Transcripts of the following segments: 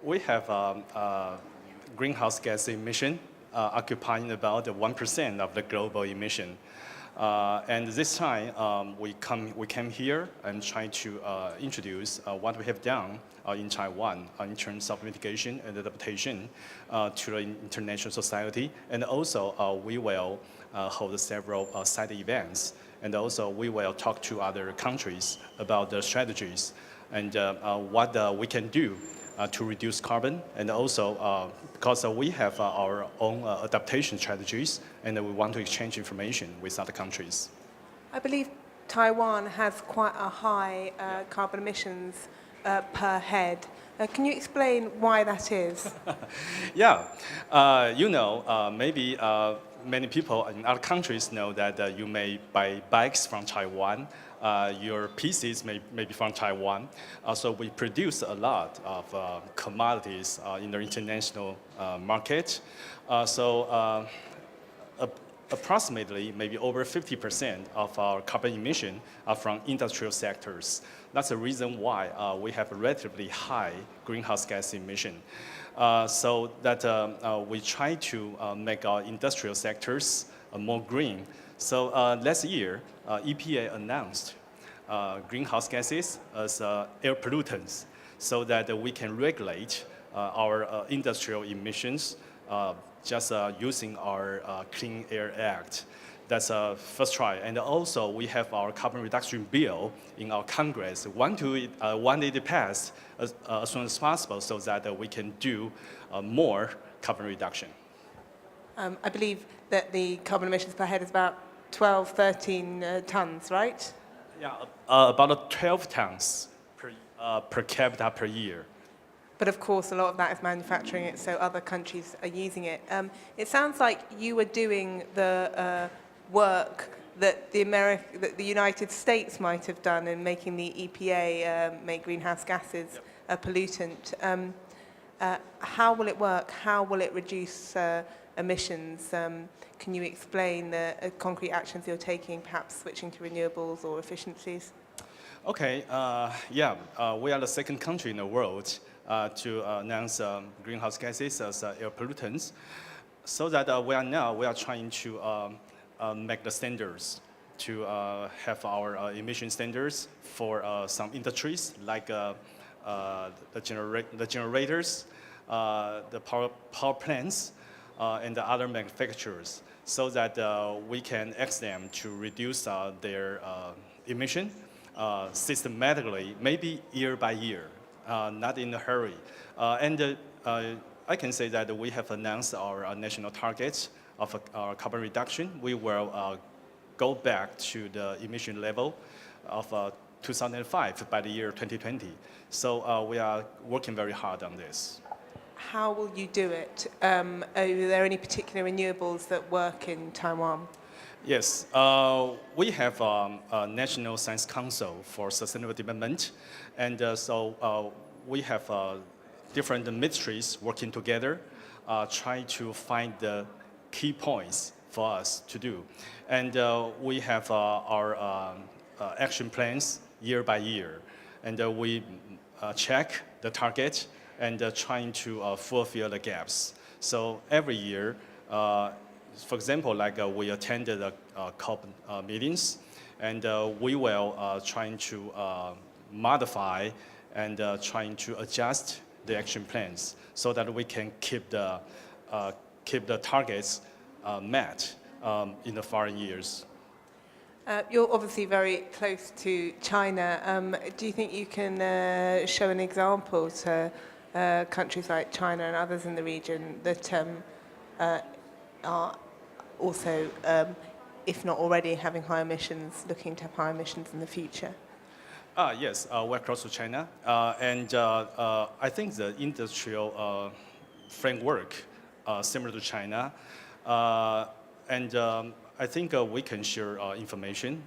we have greenhouse gas emission occupying about 1% of the global emission. And this time, we came here and try to introduce what we have done in Taiwan in terms of mitigation and adaptation to the international society. And also, we will hold several side events. And also, we will talk to other countries about the strategies and what we can do to reduce carbon, and also because we have our own adaptation strategies, and we want to exchange information with other countries. I believe Taiwan has quite a high carbon emissions per head. Can you explain why that is? Yeah, maybe many people in other countries know that you may buy bikes from Taiwan. Your PCs may be from Taiwan. So we produce a lot of commodities in the international market. Approximately maybe over 50% of our carbon emission are from industrial sectors. That's the reason why we have a relatively high greenhouse gas emission. So that we try to make our industrial sectors more green. So last year, EPA announced greenhouse gases as air pollutants so that we can regulate our industrial emissions just using our Clean Air Act. That's a first try. And also, we have our carbon reduction bill in our Congress. Want it passed as soon as possible so that we can do more carbon reduction. I believe that the carbon emissions per head is about 12, 13 tons, right? Yeah, about 12 tons per capita per year. But of course, a lot of that is manufacturing it, so other countries are using it. It sounds like you were doing the work that the United States might have done in making the EPA make greenhouse gases a pollutant. How will it work? How will it reduce emissions? Can you explain the concrete actions you're taking, perhaps switching to renewables or efficiencies? Okay, we are the second country in the world to announce greenhouse gases as air pollutants. So that we are trying to make the standards to have our emission standards for some industries like the generators, the power plants, and the other manufacturers, so that we can ask them to reduce their emission systematically, maybe year by year, not in a hurry. I can say that we have announced our national targets of our carbon reduction. We will go back to the emission level of 2005 by the year 2020. So we are working very hard on this. How will you do it? Are there any particular renewables that work in Taiwan? Yes, we have a National Science Council for Sustainable Development, and so we have different ministries working together, trying to find the key points for us to do. And we have our action plans year by year, and we check the target and trying to fulfill the gaps. So every year, for example, like we attended the COP meetings, and we will trying to modify and trying to adjust the action plans so that we can keep the targets met in the following years. You're obviously very close to China. Do you think you can show an example to countries like China and others in the region that are also, if not already, having high emissions, looking to have high emissions in the future? Yes, we're close to China. And I think the industrial framework similar to China. And I think we can share information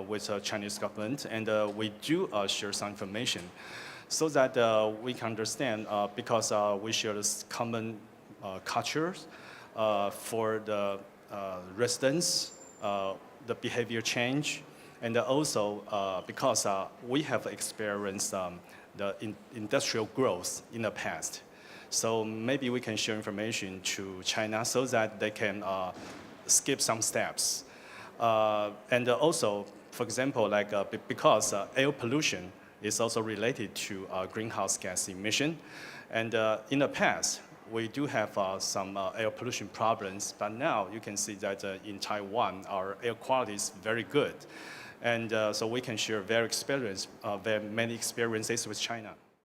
with the Chinese government, and we do share some information so that we can understand, because we share this common cultures for the residents, the behavior change, and also because we have experienced the industrial growth in the past. So maybe we can share information to China so that they can skip some steps. And also, for example, like because air pollution is also related to greenhouse gas emission. And in the past, we do have some air pollution problems, but now you can see that in Taiwan, our air quality is very good. And so we can share very many experiences with China.